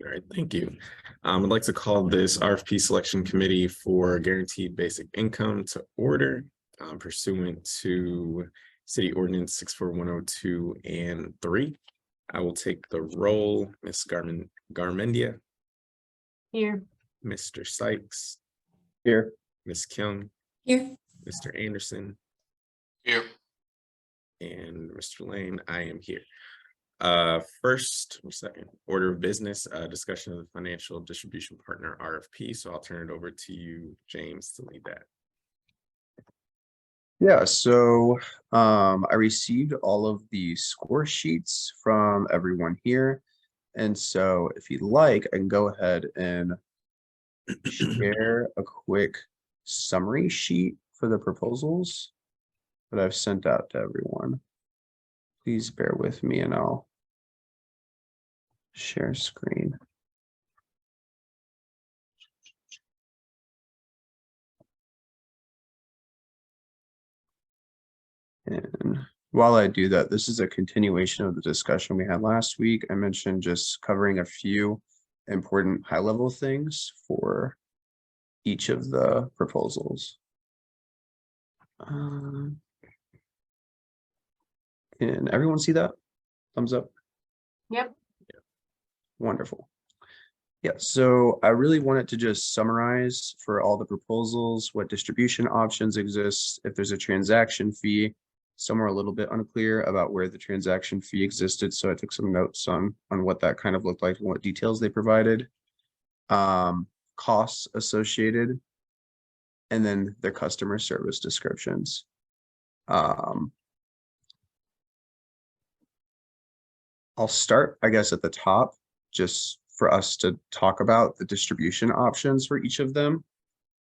All right, thank you. I'd like to call this RFP selection committee for guaranteed basic income to order pursuant to City Ordinance 64102 and 3. I will take the roll. Ms. Garmendia, Here. Mr. Sykes, Here. Ms. Kyung, Here. Mr. Anderson, Here. and Mr. Lane. I am here. First or second order of business, discussion of the financial distribution partner RFP. So I'll turn it over to you, James, to lead that. Yeah, so I received all of the score sheets from everyone here. And so if you'd like, I can go ahead and share a quick summary sheet for the proposals that I've sent out to everyone. Please bear with me and I'll share screen. And while I do that, this is a continuation of the discussion we had last week. I mentioned just covering a few important high-level things for each of the proposals. Can everyone see that? Thumbs up. Yep. Wonderful. Yeah, so I really wanted to just summarize for all the proposals what distribution options exist, if there's a transaction fee. Some are a little bit unclear about where the transaction fee existed, so I took some notes on what that kind of looked like and what details they provided. Costs associated, and then their customer service descriptions. I'll start, I guess, at the top, just for us to talk about the distribution options for each of them.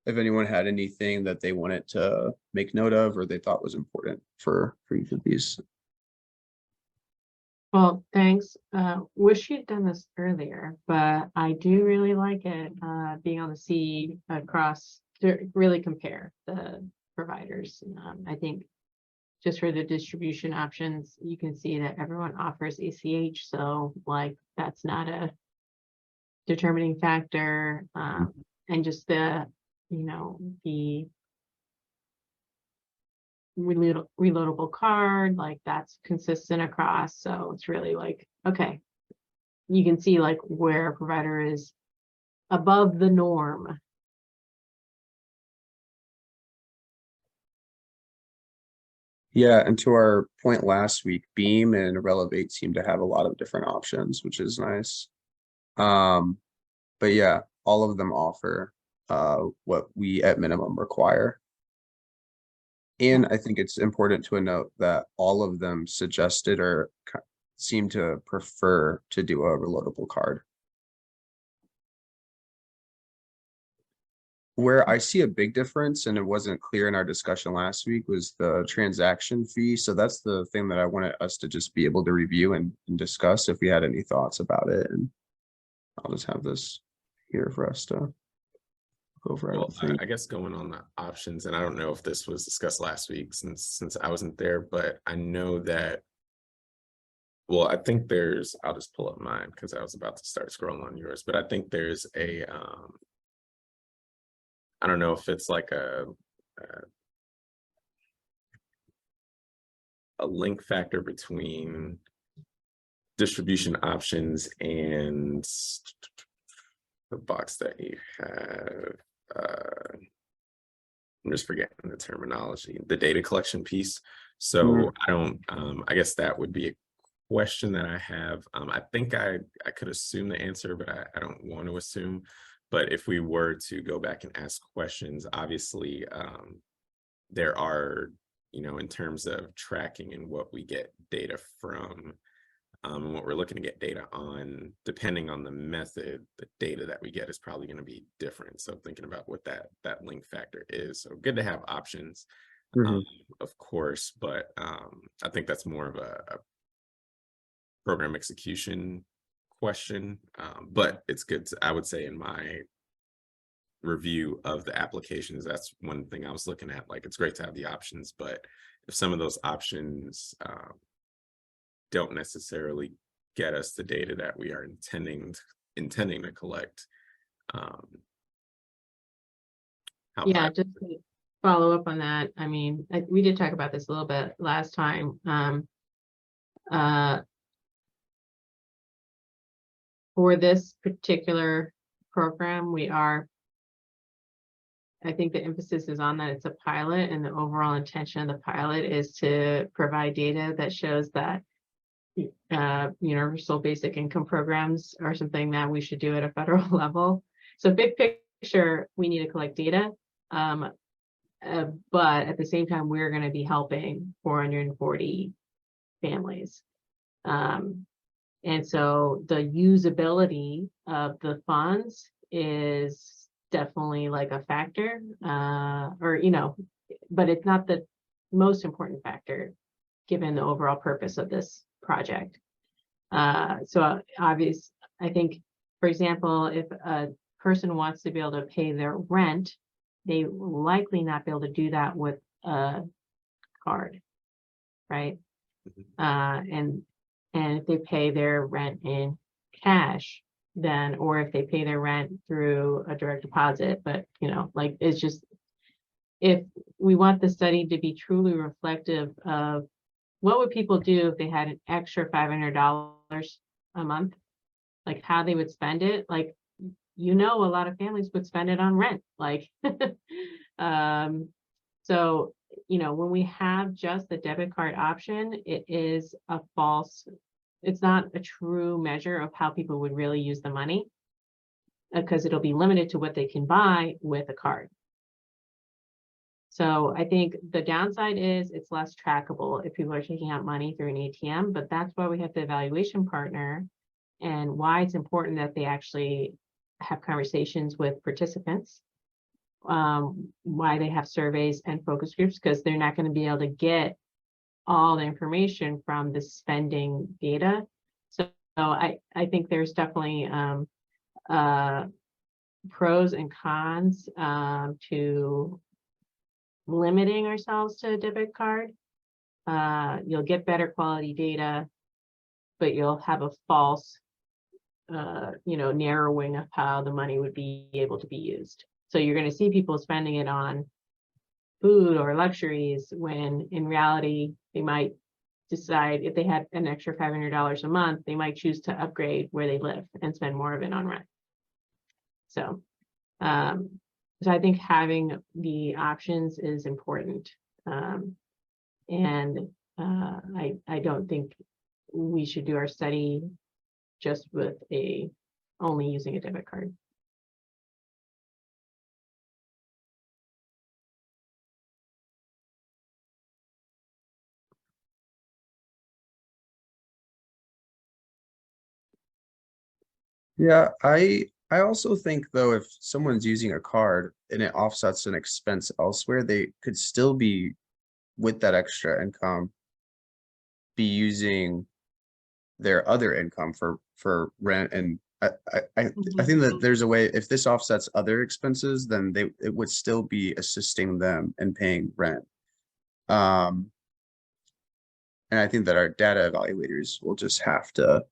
If anyone had anything that they wanted to make note of or they thought was important for each of these. Well, thanks. Wish you'd done this earlier, but I do really like it being on the C across to really compare the providers. I think just for the distribution options, you can see that everyone offers ACH, so like that's not a determining factor. And just the the reloadable card, like that's consistent across. So it's really like, okay, you can see like where a provider is above the norm. Yeah, and to our point last week, Beam and Relevate seem to have a lot of different options, which is nice. But yeah, all of them offer what we at minimum require. And I think it's important to note that all of them suggested or seem to prefer to do a reloadable card. Where I see a big difference, and it wasn't clear in our discussion last week, was the transaction fee. So that's the thing that I wanted us to just be able to review and discuss if we had any thoughts about it. And I'll just have this here for us to go over. Well, I guess going on the options, and I don't know if this was discussed last week since I wasn't there, but I know that, well, I think there's, I'll just pull up mine because I was about to start scrolling on yours, but I think there's a, I don't know if it's like a link factor between distribution options and the box that you have. I'm just forgetting the terminology, the data collection piece. So I don't, I guess that would be a question that I have. I think I could assume the answer, but I don't want to assume. But if we were to go back and ask questions, obviously there are, in terms of tracking and what we get data from, and what we're looking to get data on, depending on the method, the data that we get is probably going to be different. So thinking about what that link factor is. So good to have options, of course, but I think that's more of a program execution question. But it's good to, I would say, in my review of the applications, that's one thing I was looking at. Like, it's great to have the options, but if some of those options don't necessarily get us the data that we are intending intending to collect. How Yeah, high? just to follow up on that. I mean, we did talk about this a little bit last time. For this particular program, I think the emphasis is on that it's a pilot, and the overall intention of the pilot is to provide data that shows that universal basic income programs are something that we should do at a federal level. So big picture, we need to collect data. But at the same time, we're going to be helping 440 families. And so the usability of the funds is definitely like a factor, but it's not the most important factor given the overall purpose of this project. So obvious, I think, for example, if a person wants to be able to pay their rent, they will likely not be able to do that with a card, right? And if they pay their rent in cash, then, or if they pay their rent through a direct deposit, but like, it's just, if we want the study to be truly reflective of what would people do if they had an extra $500 a month, like how they would spend it, like, a lot of families would spend it on rent, like, so, when we have just the debit card option, it's not a true measure of how people would really use the money, because it'll be limited to what they can buy with a card. So I think the downside is it's less trackable if people are taking out money through an ATM, but that's why we have the evaluation partner, and why it's important that they actually have conversations with participants, why they have surveys and focus groups, because they're not going to be able to get all the information from the spending data. So I think there's definitely pros and cons to limiting ourselves to a debit card. You'll get better quality data, but you'll have a false narrowing of how the money would be able to be used. So you're going to see people spending it on food or luxuries, when in reality, they might decide, if they had an extra $500 a month, they might choose to upgrade where they live and spend more of it on rent. So, so I think having the options is important. And I don't think we should do our study just with only using a debit card. Yeah, I also think though, if someone's using a card and it offsets an expense elsewhere, they could still be, with that extra income, be using their other income for rent. And I think that there's a way, if this offsets other expenses, then it would still be assisting them in paying rent. And I think that our data evaluators will just have to,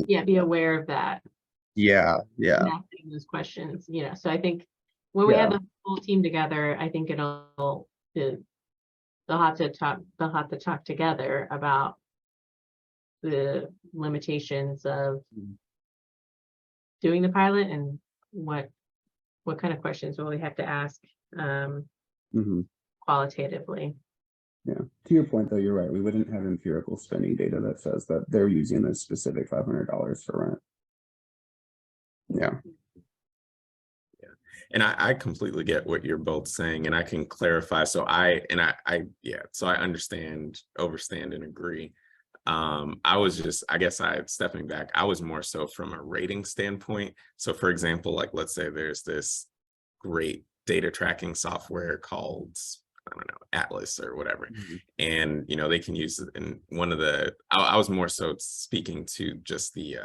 be aware of that. yeah. Asking those questions, so I think when we have the whole team together, I think they'll have to talk together about the limitations of doing the pilot, and what kind of questions will we have to ask qualitatively. Yeah, to your point though, you're right. We wouldn't have empirical spending data that says that they're using this specific $500 for rent. Yeah. And I completely get what you're both saying, and I can clarify. So I understand, overstand, and agree. I was stepping back, I was more so from a rating standpoint. So for example, like, let's say there's this great data tracking software called, I don't know, Atlas or whatever. And, they can use it in one of the, I was more so speaking to just the,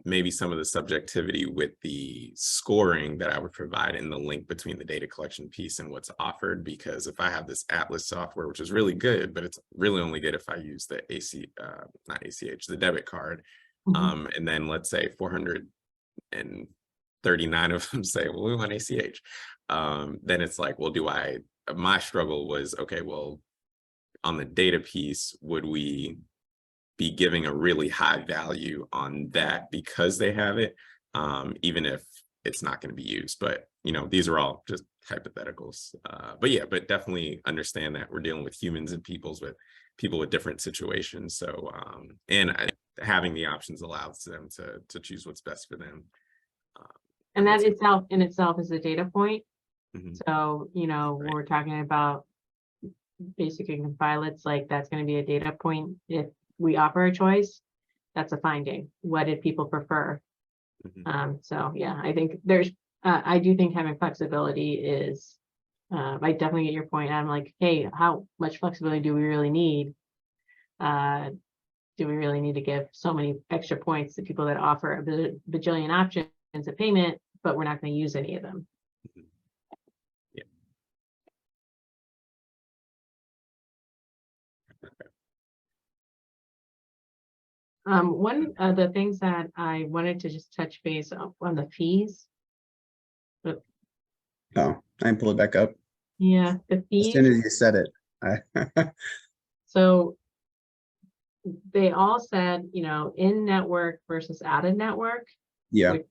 maybe some of the subjectivity with the scoring that I would provide in the link between the data collection piece and what's offered. Because if I have this Atlas software, which is really good, but it's really only good if I use the the debit card, And then let's say 439 of them say, well, we want ACH. Then it's like, well, my struggle was, okay, well, on the data piece, would we be giving a really high value on that because they have it, even if it's not going to be used? But, these are all just hypotheticals. But yeah, but definitely understand that we're dealing with humans and people with different situations. So, having the options allows them to choose what's best for them. And that in itself is a data point. Mhm. So, Right. we're talking about basic income pilots, like that's going to be a data point. If we offer a choice, that's a finding. What did people prefer? Mhm. So yeah, I think I do think having flexibility is, I definitely get your point. I'm like, hey, how much flexibility do we really need? Do we really need to give so many extra points to people that offer a bajillion options of payment, but we're not going to use any of them? Mhm. Yeah. One of the things that I wanted to just touch base on the fees. Oh, I can pull it back up. Yeah, the As soon fees. as you said it, So they all said, in network versus out of network. yeah, Which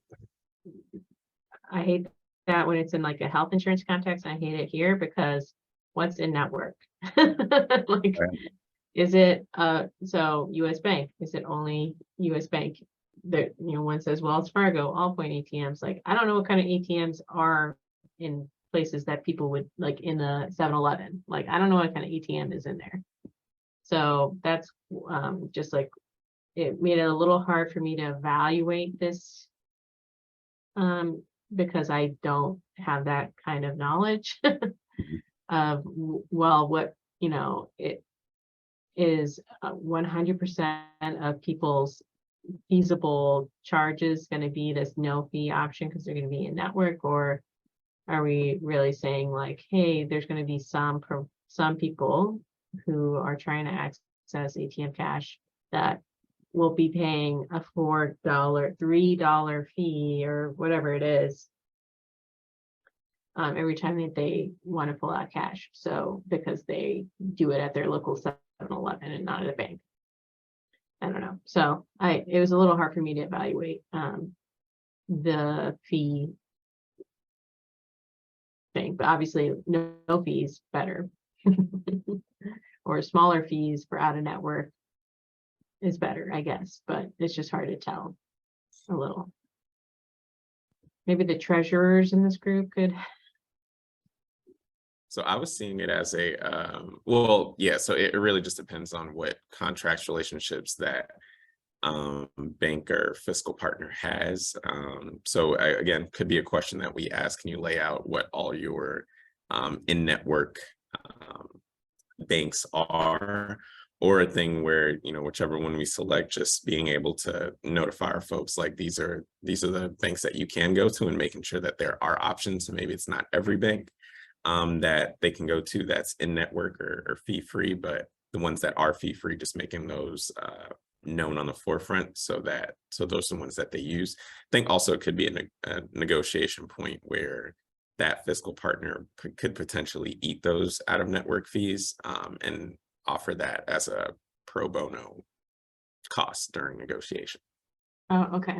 I hate that when it's in like a health insurance context. I hate it here because what's in network? Like, right. is it so US Bank? Is it only US Bank? There, one says Wells Fargo, all-point ATMs. Like, I don't know what kind of ATMs are in places that people would like in the 7-Eleven. Like, I don't know what kind of ATM is in there. So that's just like, it made it a little hard for me to evaluate this because I don't have that kind of knowledge of, well, what, it is 100% of people's feasible charges going to be this no fee option because they're going to be in network, or are we really saying like, hey, there's going to be some people who are trying to access ATM cash that will be paying a $4, $3 fee or whatever it is every time that they want to pull out cash. So because they do it at their local 7-Eleven and not at a bank. I don't know. So it was a little hard for me to evaluate the fee thing, but obviously no fees better. Or smaller fees for out of network is better, I guess, but it's just hard to tell a little. Maybe the treasurers in this group could. So I was seeing it as well, yeah, so it really just depends on what contracts relationships that bank or fiscal partner has. So again, could be a question that we ask, can you lay out what all your in-network banks are, or a thing where, whichever one we select, just being able to notify our folks like these are the banks that you can go to, and making sure that there are options. So maybe it's not every bank that they can go to that's in network or fee free, but the ones that are fee free, just making those known on the forefront so those are the ones that they use. I think also it could be a negotiation point where that fiscal partner could potentially eat those out of network fees and offer that as a pro bono cost during negotiation. Oh, okay.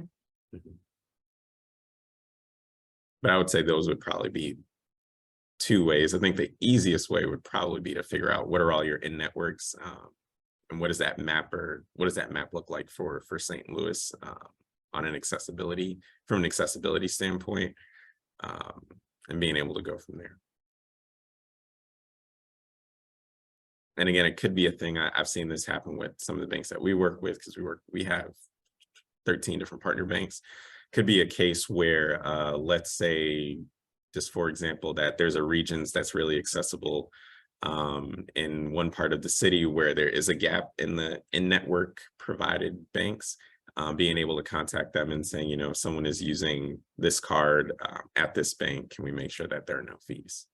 But I would say those would probably be two ways. I think the easiest way would probably be to figure out what are all your in networks, and what does that map look like for St. Louis on an accessibility standpoint, and being able to go from there. And again, it could be a thing. I've seen this happen with some of the banks that we work with, because we have 13 different partner banks. Could be a case where let's say, just for example, that there's a regions that's really accessible in one part of the city where there is a gap in the in-network provided banks, being able to contact them and saying, if someone is using this card at this bank, can we make sure that there are no fees?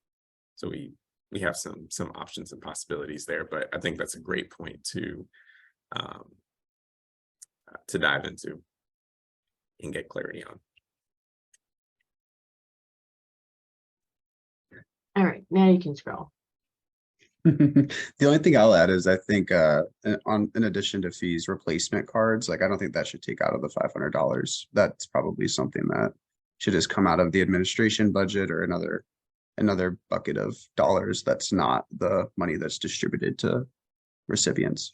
So we have some options and possibilities there, but I think that's a great point to to dive into and get clarity on. All right, now you can scroll. The only thing I'll add is I think in addition to fees, replacement cards, like I don't think that should take out of the $500. That's probably something that should just come out of the administration budget or another bucket of dollars that's not the money that's distributed to recipients.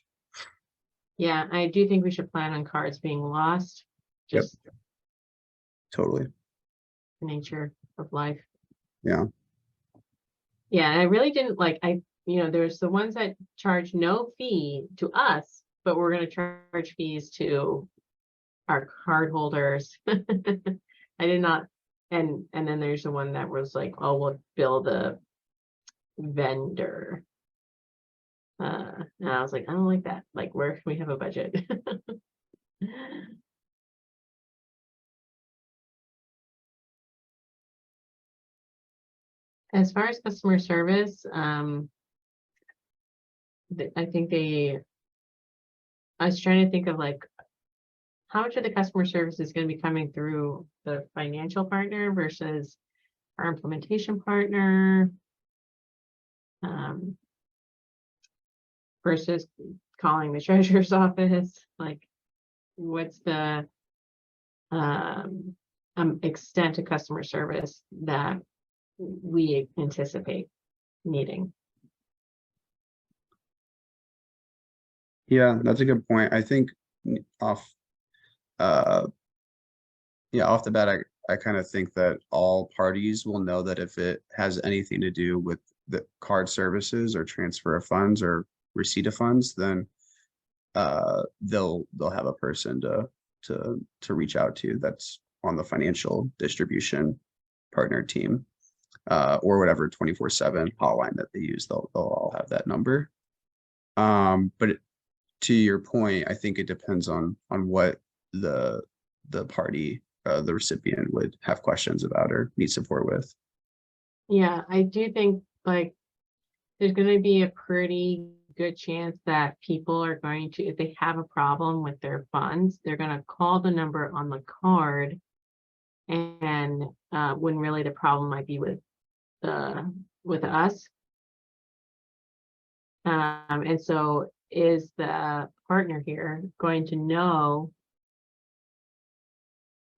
Yeah, I do think we should plan on cards being lost. Yep. Just Totally. the nature of life. Yeah. Yeah, and I really didn't like, there's the ones that charge no fee to us, but we're gonna charge fees to our card holders. I did not, and then there's the one that was like, oh, we'll bill the vendor. And I was like, I don't like that. Like, where we have a budget. As far as customer service, I think I was trying to think of like, how much of the customer service is going to be coming through the financial partner versus our implementation partner, versus calling the treasurer's office. Like, what's the extent of customer service that we anticipate needing? Yeah, that's a good point. I think off the bat, I kind of think that all parties will know that if it has anything to do with the card services or transfer of funds or receipt of funds, then they'll have a person to reach out to that's on the financial distribution partner team, or whatever 24/7 hotline that they use. They'll all have that number. But to your point, I think it depends on what the party, the recipient would have questions about or need support with. Yeah, I do think like there's going to be a pretty good chance that people are going to, if they have a problem with their funds, they're going to call the number on the card, and when really the problem might be with us. And so is the partner here going to know?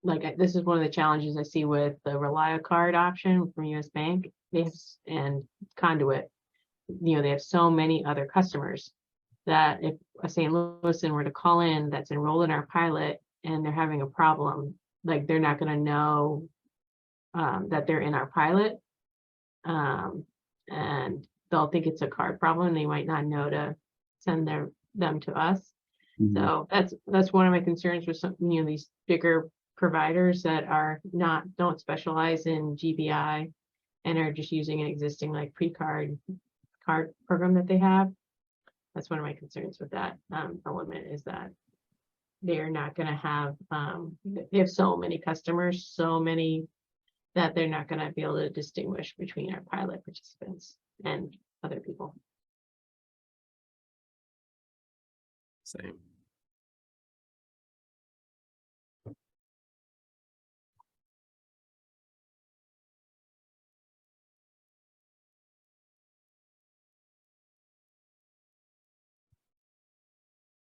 Like, this is one of the challenges I see with the Relia card option from US Bank. They have, and Conduit, they have so many other customers that if a St. Louisan were to call in that's enrolled in our pilot and they're having a problem, like they're not going to know that they're in our pilot, and they'll think it's a card problem. They might not know to send them to us. Mhm. So that's one of my concerns with some, these bigger providers that don't specialize in GBI and are just using an existing like card program that they have. That's one of my concerns with that element, is that they're not going to have, they have so many customers, so many, that they're not going to be able to distinguish between our pilot participants and other people. Same.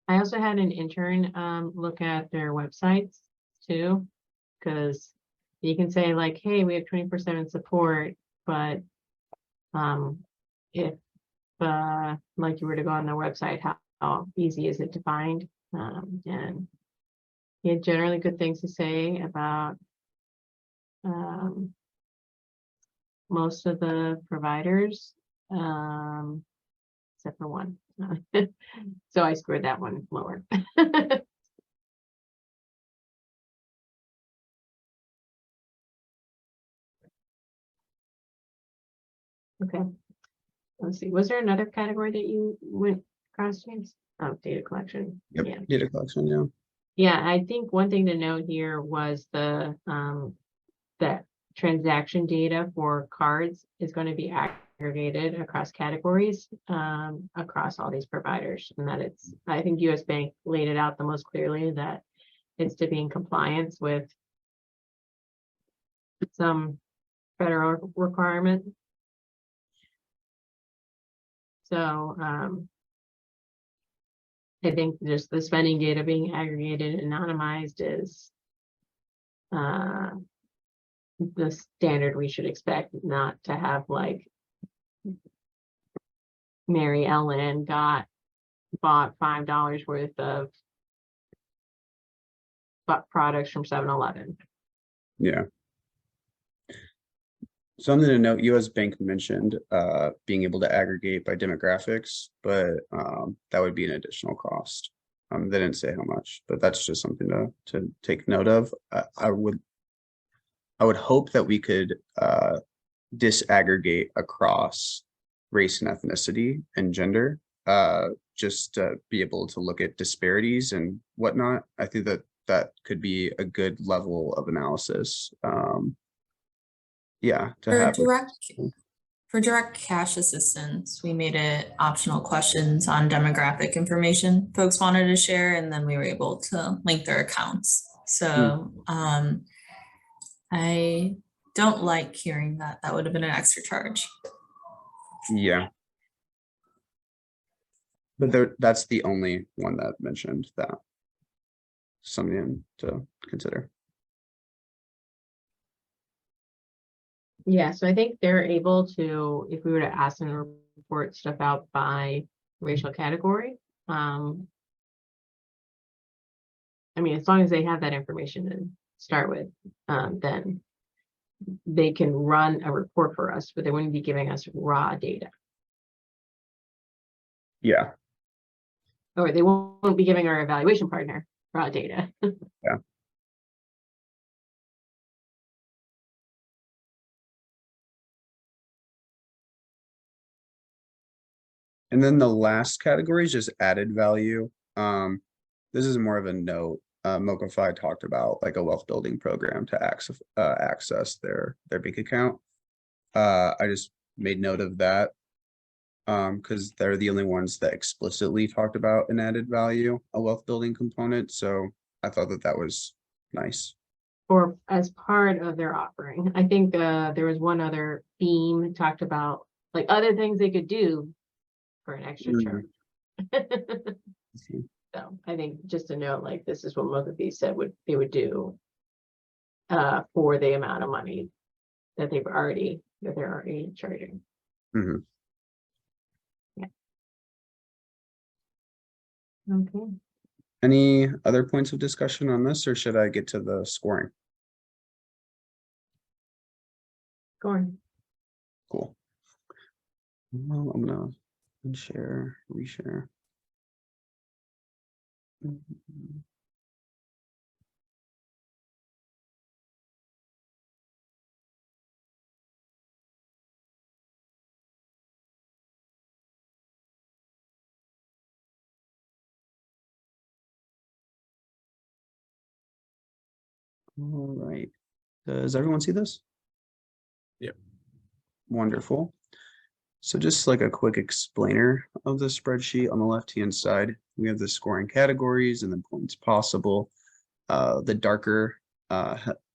I also had an intern look at their websites too, because you can say like, hey, we have 24/7 support, but if like you were to go on their website, how easy is it to find? And he had generally good things to say about most of the providers, except for one. So I scored that one lower. Okay, let's see. Was there another category that you went across, James? Oh, data collection. Yep. Yeah. Data collection. Yeah. Yeah, I think one thing to note here was the that transaction data for cards is going to be aggregated across categories, across all these providers, and that I think US Bank laid it out the most clearly, that it's to be in compliance with some federal requirement. So, I think just the spending data being aggregated and anonymized is the standard we should expect, not to have like Mary Ellen bought $5 worth of products from 7-Eleven. Yeah. Something to note, US Bank mentioned being able to aggregate by demographics, but that would be an additional cost. They didn't say how much, but that's just something to take note of. I would hope that we could disaggregate across race and ethnicity and gender, just to be able to look at disparities and whatnot. I think that could be a good level of analysis. Yeah, to have for direct cash assistance, we made it optional questions on demographic information folks wanted to share, and then we were able to link their accounts. So I don't like hearing that would have been an extra charge. Yeah. But that's the only one that mentioned that. Something to consider. Yeah, so I think they're able to, if we were to ask them to report stuff out by racial category, I mean, as long as they have that information to start with, then they can run a report for us, but they wouldn't be giving us raw data. Yeah. Or they won't be giving our evaluation partner raw data. Yeah. And then the last category is just added value. This is more of a note. Mocafy talked about like a wealth building program to access their bank account. I just made note of that because they're the only ones that explicitly talked about an added value, a wealth building component. So I thought that was nice. Or as part of their offering. I think there was one other theme talked about like other things they could do for an extra charge. So I think just to note, like this is what Mocafy said they would do for the amount of money that they're already charging. Mm-hmm. Yeah. Okay. Any other points of discussion on this, or should I get to the scoring? Go on. Cool. Well, I'm gonna share, reshare. All right. Does everyone see this? Yep. Wonderful. So just like a quick explainer of the spreadsheet, on the left-hand side, we have the scoring categories and the points possible. The darker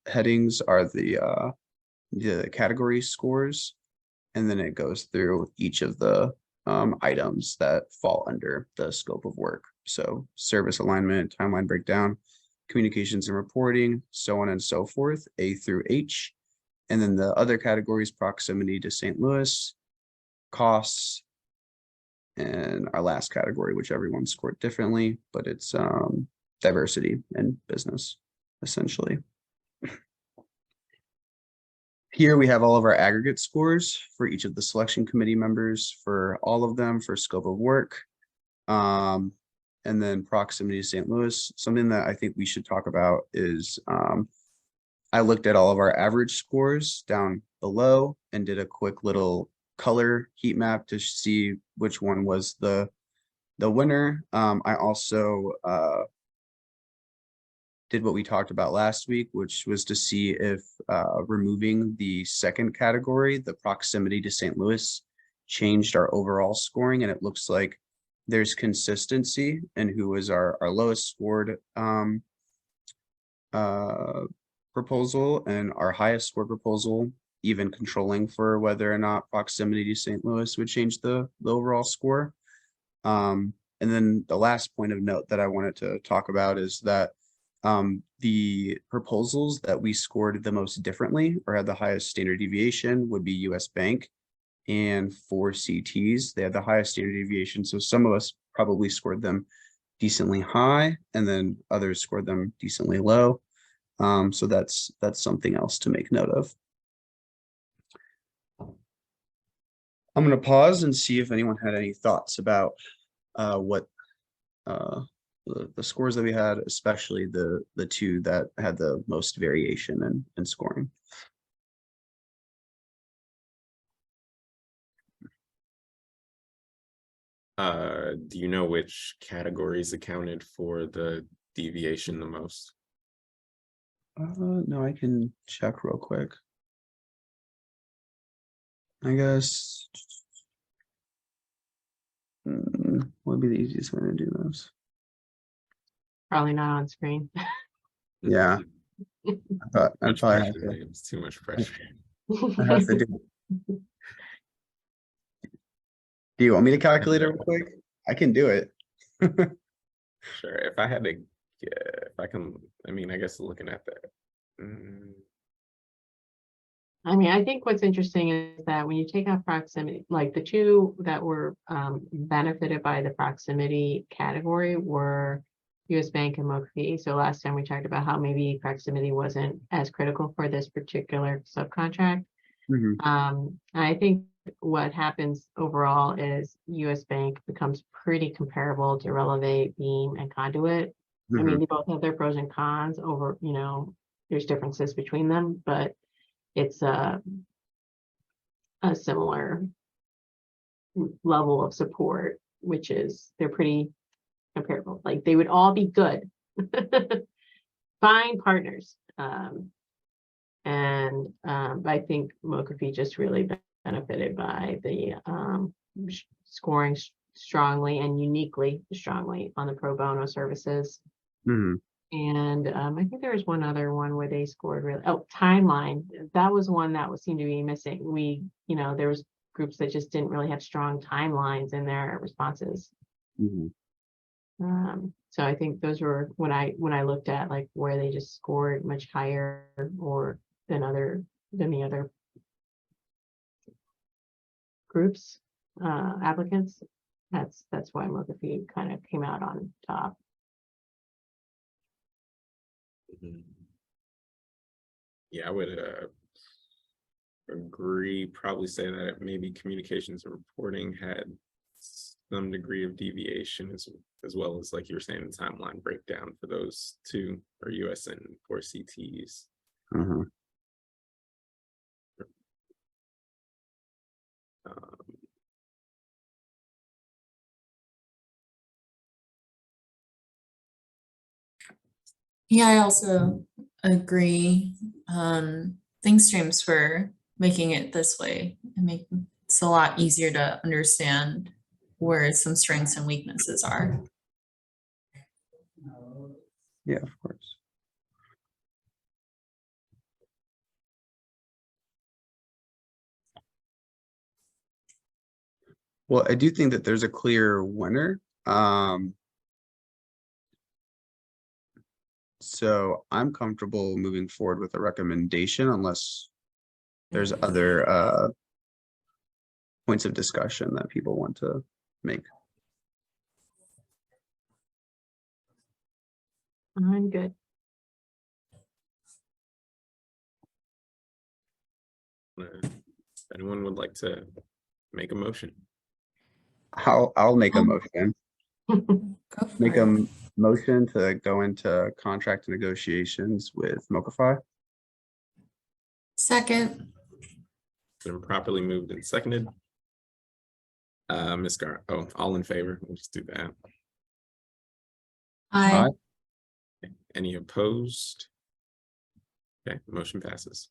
headings are the category scores, and then it goes through each of the items that fall under the scope of work. So service alignment, timeline breakdown, communications and reporting, so on and so forth, A through H. And then the other categories, proximity to St. Louis, costs, and our last category, which everyone scored differently, but it's diversity and business, essentially. Here we have all of our aggregate scores for each of the selection committee members, for all of them, for scope of work. And then proximity to St. Louis. Something that I think we should talk about is I looked at all of our average scores down below and did a quick little color heat map to see which one was the winner. I also did what we talked about last week, which was to see if removing the second category, the proximity to St. Louis, changed our overall scoring, and it looks like there's consistency in who was our lowest scored proposal and our highest scored proposal, even controlling for whether or not proximity to St. Louis would change the overall score. And then the last point of note that I wanted to talk about is that the proposals that we scored the most differently or had the highest standard deviation would be US Bank and 4 CTs. They had the highest standard deviation. So some of us probably scored them decently high, and then others scored them decently low. So that's something else to make note of. I'm going to pause and see if anyone had any thoughts about what the scores that we had, especially the two that had the most variation in scoring. Do you know which categories accounted for the deviation the most? No, I can check real quick. I guess what would be the easiest way to do this? Probably not on screen. Yeah, I Much probably have pressure, to. It's too much pressure. I have to do. Do you want me to calculate it real quick? I can do it. Sure. If I had to, if I can, I mean, I guess looking at that. I mean, I think what's interesting is that when you take out proximity, like the two that were benefited by the proximity category were US Bank and MoCFE. So last time we talked about how maybe proximity wasn't as critical for this particular subcontract. I think what happens overall is US Bank becomes pretty comparable to Relevate, Beam, and Conduit. I mean, they both have their pros and cons over, you know, there's differences between them, but it's a similar level of support, which is they're pretty comparable. Like they would all be good, fine partners. I think MoCFE just really benefited by the scoring strongly and uniquely strongly on the pro bono services. And I think there was one other one where they scored really, timeline. That was one that was seemed to be missing. You know, there was groups that just didn't really have strong timelines in their responses. So I think those were when I looked at like where they just scored much higher or than the other groups, applicants. That's why MoCFE kind of came out on top. Yeah, I would agree, probably say that maybe communications and reporting had some degree of deviation as well as, like you were saying, the timeline breakdown for those two, or US and 4 CTs. Yeah, I also agree. Thanks, James, for making it this way. It's a lot easier to understand where some strengths and weaknesses are. Yeah, of course. Well, I do think that there's a clear winner. So I'm comfortable moving forward with a recommendation unless there's other points of discussion that people want to make. I'm good. If anyone would like to make a motion? I'll make a motion. Go for Make it. a motion to go into contract negotiations with MoCFE. Second. Been properly moved and seconded. Ms. Gar, all in favor? We'll just do that. Aye. Any opposed? Okay, motion passes.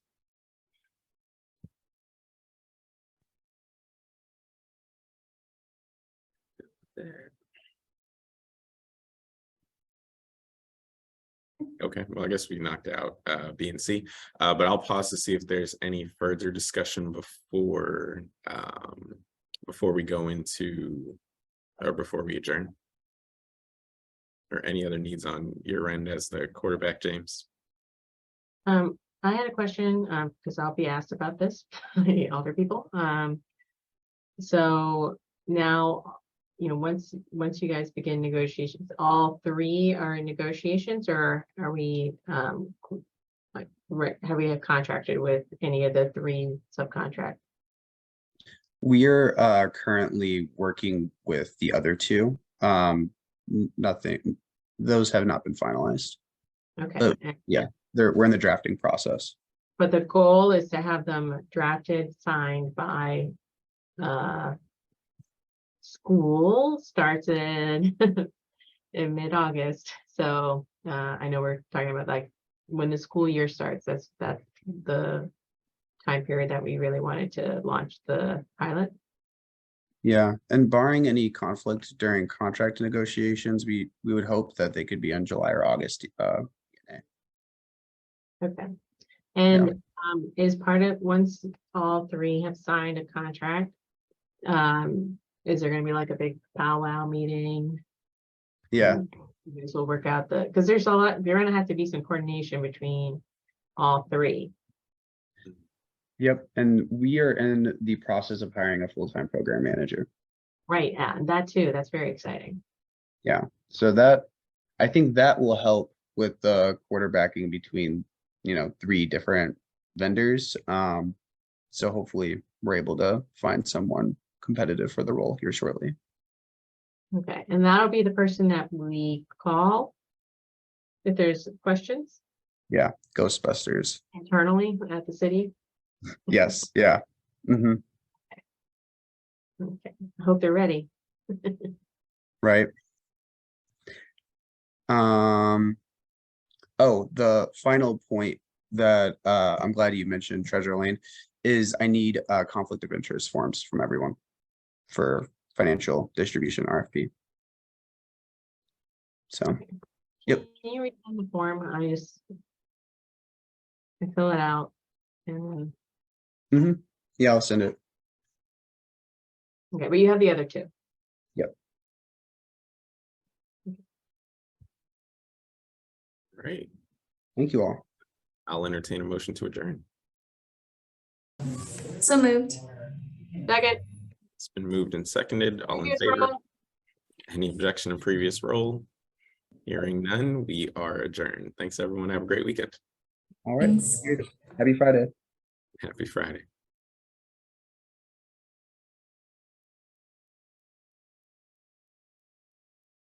Okay, well, I guess we knocked out B and C, but I'll pause to see if there's any further discussion before we go into or before we adjourn. Or any other needs on your end as the quarterback, James? I had a question, because I'll be asked about this by other people. So now, you know, once you guys begin negotiations, all three are in negotiations, or are we, like, have we contracted with any of the three subcontract? We're currently working with the other two. Nothing, those have not been finalized. Okay. Yeah, we're in the drafting process. But the goal is to have them drafted, signed by, school starts in in mid-August. So I know we're talking about like when the school year starts, that's the time period that we really wanted to launch the pilot. Yeah, and barring any conflict during contract negotiations, we would hope that they could be on July or August. Okay. And is part of, once all three have signed a contract, is there gonna be like a big powwow meeting? Yeah, You guys will work out because there's a lot, there gonna have to be some coordination between all three. yep, and we are in the process of hiring a full-time program manager. Right, and that too, that's very exciting. Yeah, so that, I think that will help with the quarterbacking between, you know, three different vendors. So hopefully we're able to find someone competitive for the role here shortly. Okay, and that'll be the person that we call if there's questions Yeah, Ghostbusters. internally at the city. Yes, yeah. Mm-hmm. Okay, I hope they're ready. Right. Oh, the final point that I'm glad you mentioned, Treasure Lane, is I need conflict of interest forms from everyone for financial distribution RFP. So, yep. Can you read on the form? I fill it out and Yeah, I'll send it. okay, but you have the other two. Yep. Great. Thank you all. I'll entertain a motion to adjourn. So moved. Second. It's been moved and seconded. All in Previous favor? roll. Any objection to previous roll? Hearing none, we are adjourned. Thanks, everyone. Have a great weekend. All right. Thanks. Happy Friday. Happy Friday.